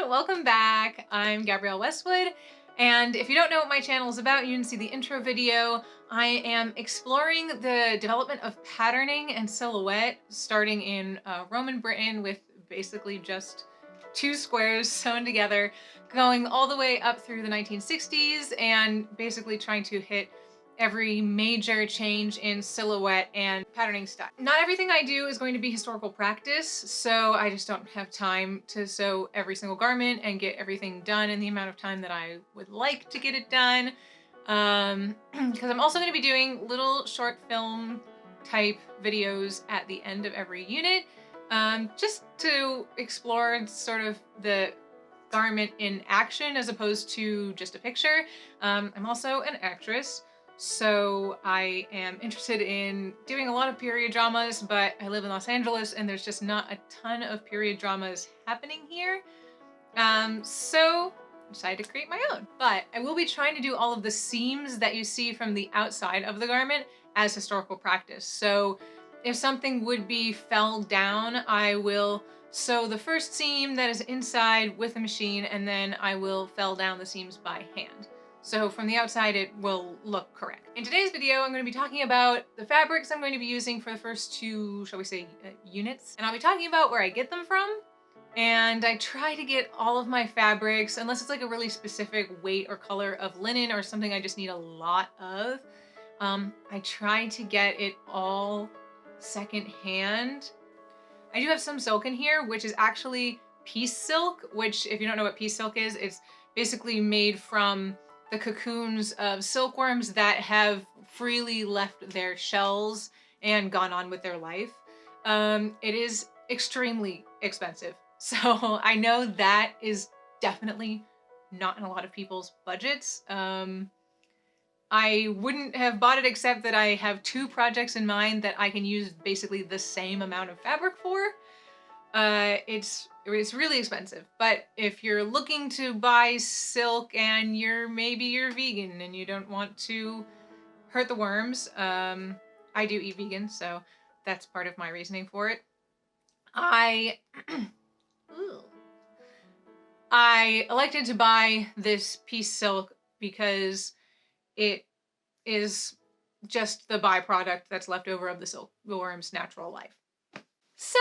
welcome back. I'm Gabrielle Westwood, and if you don't know what my channel is about, you can see the intro video. I am exploring the development of patterning and silhouette, starting in Roman Britain with basically just two squares sewn together, going all the way up through the 1960s, and basically trying to hit every major change in silhouette and patterning style. Not everything I do is going to be historical practice, so I just don't have time to sew every single garment and get everything done in the amount of time that I would like to get it done. Because I'm also going to be doing little short film type videos at the end of every unit, just to explore sort of the garment in action as opposed to just a picture. I'm also an actress, so I am interested in doing a lot of period dramas, but I live in Los Angeles and there's just not a ton of period dramas happening here. So I decided to create my own. But I will be trying to do all of the seams that you see from the outside of the garment as historical practice. So if something would be felled down, I will sew the first seam that is inside with a machine, and then I will fell down the seams by hand. So from the outside, it will look correct. In today's video, I'm going to be talking about the fabrics I'm going to be using for the first two, shall we say, units. And I'll be talking about where I get them from. And I try to get all of my fabrics, unless it's like a really specific weight or color of linen or something I just need a lot of. I try to get it all secondhand. I do have some silk in here, which is actually piece silk, which if you don't know what piece silk is, it's basically made from the cocoons of silkworms that have freely left their shells and gone on with their life. It is extremely expensive. So I know that is definitely not in a lot of people's budgets. I wouldn't have bought it except that I have two projects in mind that I can use basically the same amount of fabric for. It's really expensive, but if you're looking to buy silk and maybe you're vegan and you don't want to hurt the worms, I do eat vegan, so that's part of my reasoning for it. I elected to buy this piece silk because it is just the byproduct that's left over of the silkworm's natural life. So,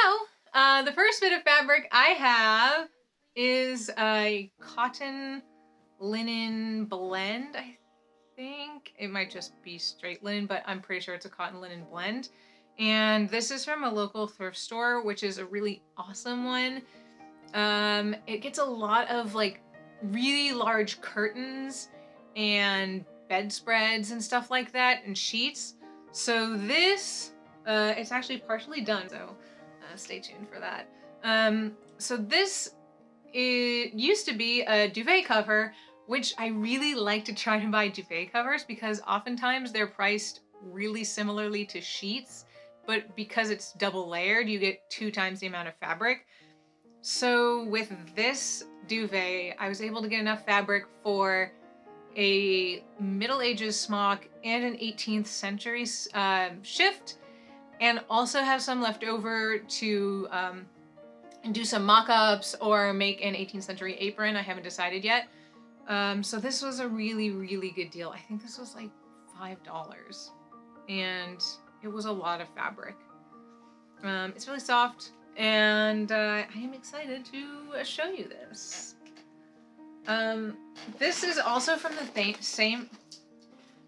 the first bit of fabric I have is a cotton linen blend, I think. It might just be straight linen, but I'm pretty sure it's a cotton linen blend. And this is from a local thrift store, which is a really awesome one. It gets a lot of like really large curtains and bedspreads and stuff like that, and sheets. So this, it's actually partially done, so stay tuned for that. So this, it used to be a duvet cover, which I really like to try to buy duvet covers because oftentimes they're priced really similarly to sheets, but because it's double layered, you get 2 times the amount of fabric. So with this duvet, I was able to get enough fabric for a Middle Ages smock and an 18th century shift, and also have some left over to do some mock-ups or make an 18th century apron. I haven't decided yet. So this was a really, really good deal. I think this was like $5, and it was a lot of fabric. It's really soft, and I am excited to show you this. This is also from the same.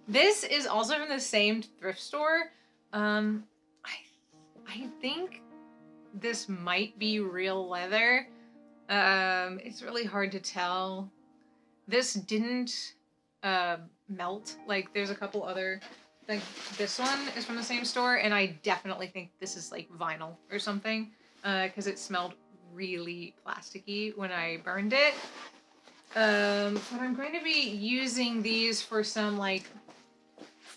This is also from the same thrift store. I think this might be real leather. It's really hard to tell. This didn't melt. Like there's a couple other, like this one is from the same store, and I definitely think this is like vinyl or something, because it smelled really plasticky when I burned it. But I'm going to be using these for some like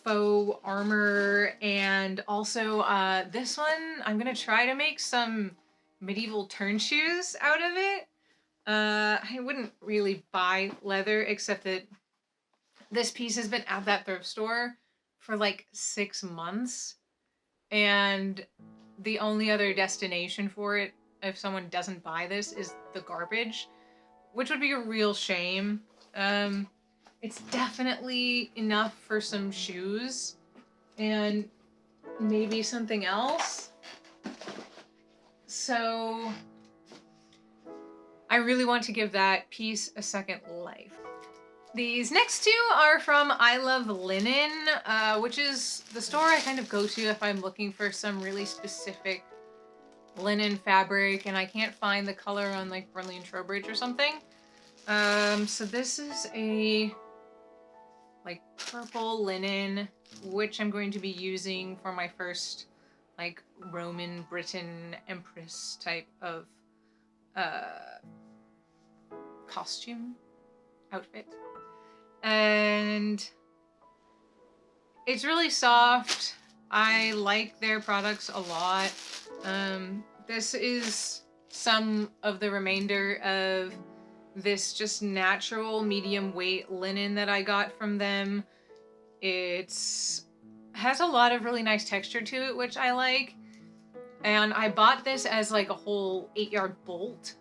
faux armor, and also this one I'm gonna try to make some medieval turn shoes out of it. I wouldn't really buy leather, except that this piece has been at that thrift store for like 6 months, and the only other destination for it if someone doesn't buy this is the garbage, which would be a real shame. It's definitely enough for some shoes and maybe something else. So I really want to give that piece a second life. These next two are from I Love Linen, which is the store I kind of go to if I'm looking for some really specific linen fabric and I can't find the color on like Burnley and Trowbridge or something. So this is a like purple linen, which I'm going to be using for my first like Roman Britain Empress type of costume outfit. And it's really soft. I like their products a lot. This is some of the remainder of this just natural medium weight linen that I got from them. It's has a lot of really nice texture to it, which I like. And I bought this as like a whole 8-yard bolt.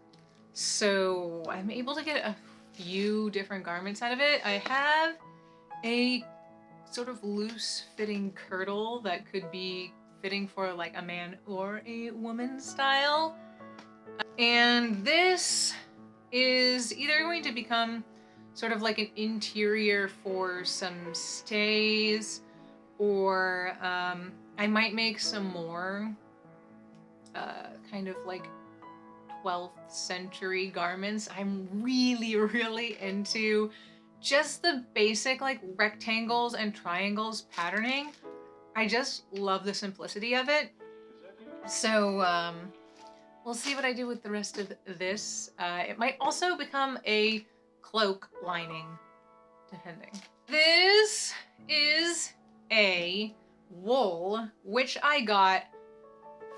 So I'm able to get a few different garments out of it. I have a sort of loose fitting kirtle that could be fitting for like a man or a woman style. And this is either going to become sort of like an interior for some stays, or I might make some more kind of like 12th century garments. I'm really into just the basic like rectangles and triangles patterning. I just love the simplicity of it. So we'll see what I do with the rest of this. It might also become a cloak lining, depending. This is a wool, which I got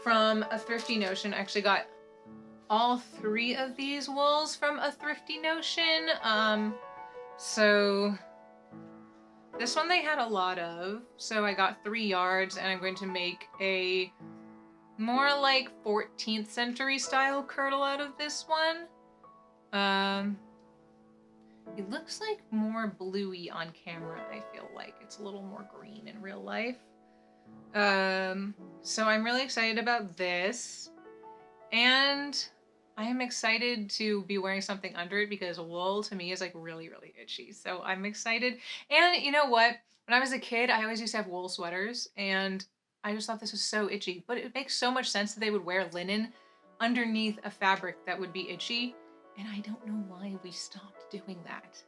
from a Thrifty Notion. I actually got all 3 of these wools from a Thrifty Notion. So this one they had a lot of, so I got 3 yards, and I'm going to make a more like 14th century style kirtle out of this one. It looks like more bluey on camera, I feel like. It's a little more green in real life. So I'm really excited about this. And I am excited to be wearing something under it because wool to me is like really itchy. So I'm excited. And you know what? When I was a kid, I always used to have wool sweaters and I just thought this was so itchy, but it makes so much sense that they would wear linen underneath a fabric that would be itchy. And I don't know why we stopped doing that.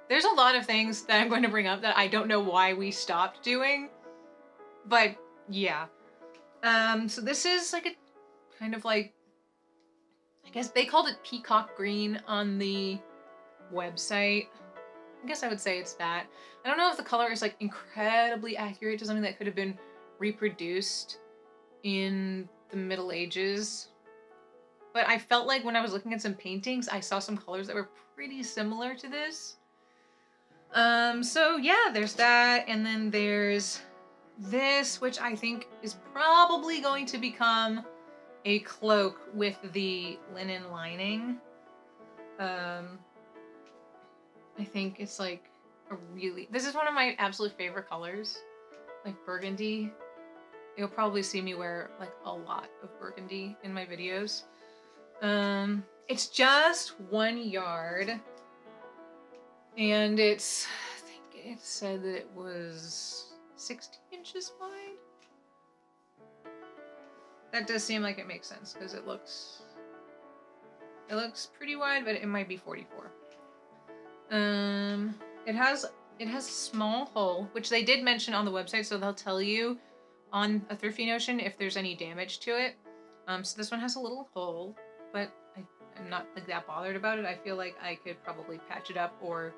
There's a lot of things that I'm going to bring up that I don't know why we stopped doing, but yeah. So this is like a kind of like, I guess they called it peacock green on the website. I guess I would say it's that. I don't know if the color is like incredibly accurate to something that could have been reproduced in the Middle Ages. But I felt like when I was looking at some paintings, I saw some colors that were pretty similar to this. So yeah, there's that. And then there's this, which I think is probably going to become a cloak with the linen lining. I think it's like this is one of my absolute favorite colors, like burgundy. You'll probably see me wear like a lot of burgundy in my videos. It's just 1 yard, and I think it said that it was 60 inches wide. That does seem like it makes sense because it looks pretty wide, but it might be 44. It has a small hole, which they did mention on the website, so they'll tell you on a Thrifty Notion if there's any damage to it. So this one has a little hole, but I'm not like that bothered about it. I feel like I could probably patch it up or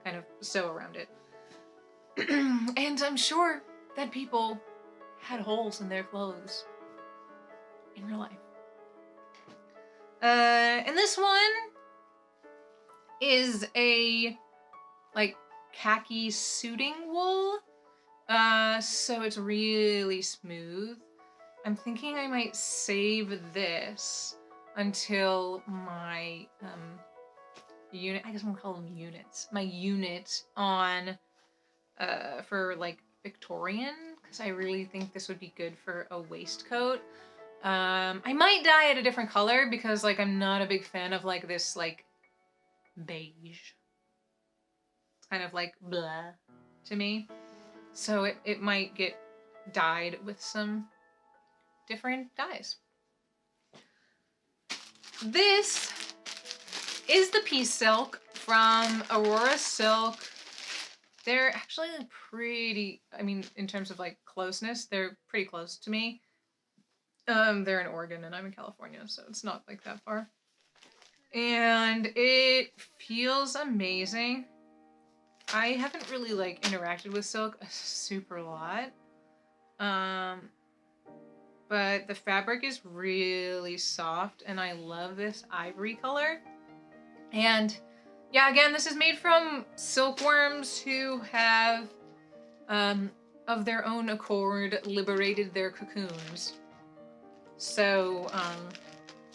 kind of sew around it. And I'm sure that people had holes in their clothes in real life. And this one is a like khaki suiting wool. So it's really smooth. I'm thinking I might save this until my unit, I guess I'm gonna call them units, my unit on for like Victorian, because I really think this would be good for a waistcoat. I might dye it a different color because like I'm not a big fan of like this like beige. It's kind of like blah to me. So it might get dyed with some different dyes. This is the piece silk from Aurora Silk. They're actually pretty, I mean, in terms of like closeness, they're pretty close to me. They're in Oregon and I'm in California, so it's not like that far. And it feels amazing. I haven't really like interacted with silk a super lot. But the fabric is really soft and I love this ivory color. And yeah, again, this is made from silkworms who have, of their own accord, liberated their cocoons. So,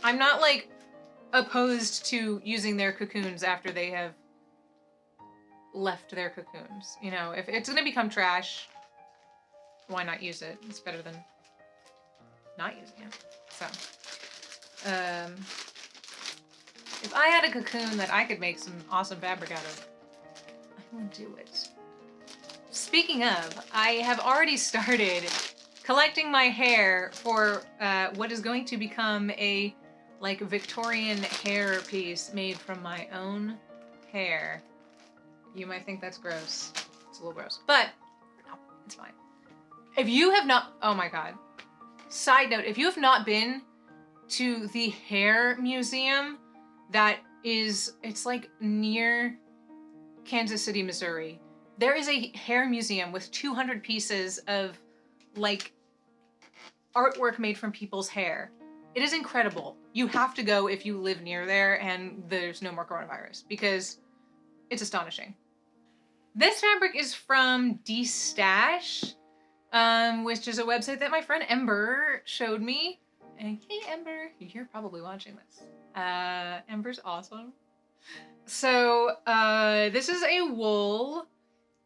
I'm not like opposed to using their cocoons after they have left their cocoons. You know, if it's gonna become trash, why not use it? It's better than not using it. So, if I had a cocoon that I could make some awesome fabric out of, I would do it. Speaking of, I have already started collecting my hair for what is going to become a like Victorian hair piece made from my own hair. You might think that's gross. It's a little gross, but no, it's fine. If you have not, oh my God. Side note, if you have not been to the hair museum that is, it's like near Kansas City, Missouri, there is a hair museum with 200 pieces of like artwork made from people's hair. It is incredible. You have to go if you live near there and there's no more coronavirus because it's astonishing. This fabric is from Destash, which is a website that my friend Ember showed me. And hey, Ember, you're probably watching this. Ember's awesome. So this is a wool,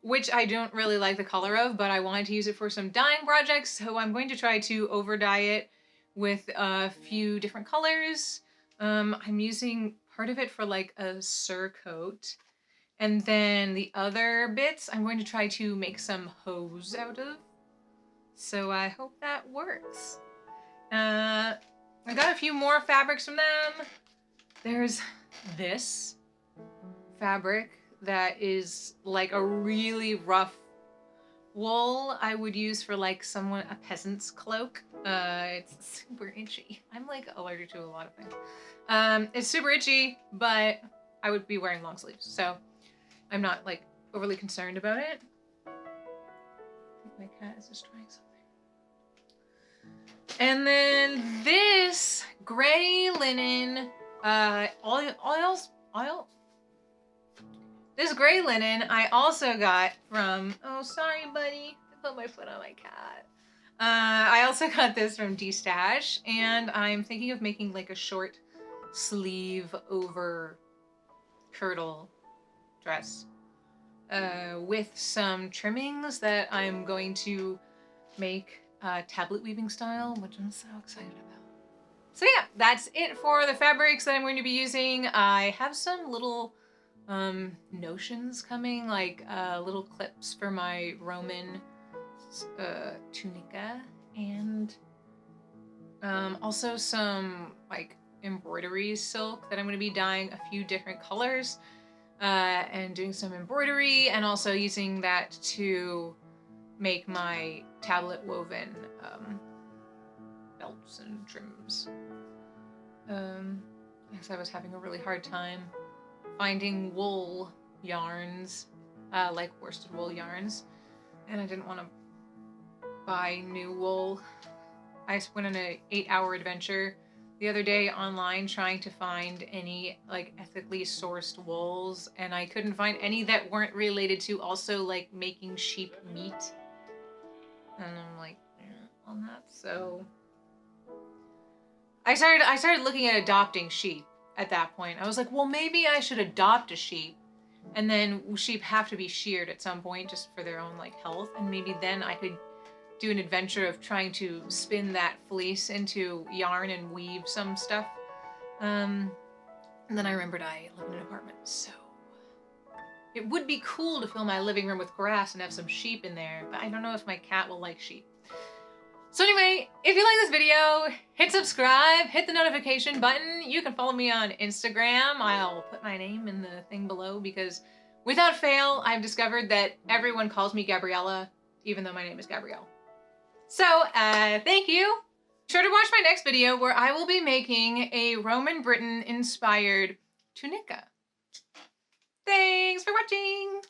which I don't really like the color of, but I wanted to use it for some dyeing projects, so I'm going to try to over dye it with a few different colors. I'm using part of it for like a surcoat, and then the other bits I'm going to try to make some hose out of. So I hope that works. I got a few more fabrics from them. There's this fabric that is like a really rough wool I would use for like a peasant's cloak. It's super itchy. I'm like allergic to a lot of things. It's super itchy, but I would be wearing long sleeves, so I'm not like overly concerned about it. I think my cat is destroying something. And then this gray linen, this gray linen I also got from, oh, sorry, buddy. I put my foot on my cat. I also got this from Destash, and I'm thinking of making like a short sleeve over kirtle dress with some trimmings that I'm going to make tablet weaving style, which I'm so excited about. So yeah, that's it for the fabrics that I'm going to be using. I have some little notions coming, like little clips for my Roman tunica, and also some like embroidery silk that I'm going to be dyeing a few different colors and doing some embroidery, and also using that to make my tablet woven belts and trims. Because I was having a really hard time finding wool yarns, like worsted wool yarns, and I didn't want to buy new wool. I went on an 8-hour adventure the other day online trying to find any like ethically sourced wools, and I couldn't find any that weren't related to also like making sheep meat. And I'm like, on that, so I started looking at adopting sheep at that point. I was like, well, maybe I should adopt a sheep. And then sheep have to be sheared at some point just for their own like health. And maybe then I could do an adventure of trying to spin that fleece into yarn and weave some stuff. And then I remembered I live in an apartment, so it would be cool to fill my living room with grass and have some sheep in there, but I don't know if my cat will like sheep. So anyway, if you like this video, hit subscribe, hit the notification button. You can follow me on Instagram. I'll put my name in the thing below because without fail, I've discovered that everyone calls me Gabriella, even though my name is Gabrielle. So, thank you. Be sure to watch my next video where I will be making a Roman Britain inspired tunica. Thanks for watching.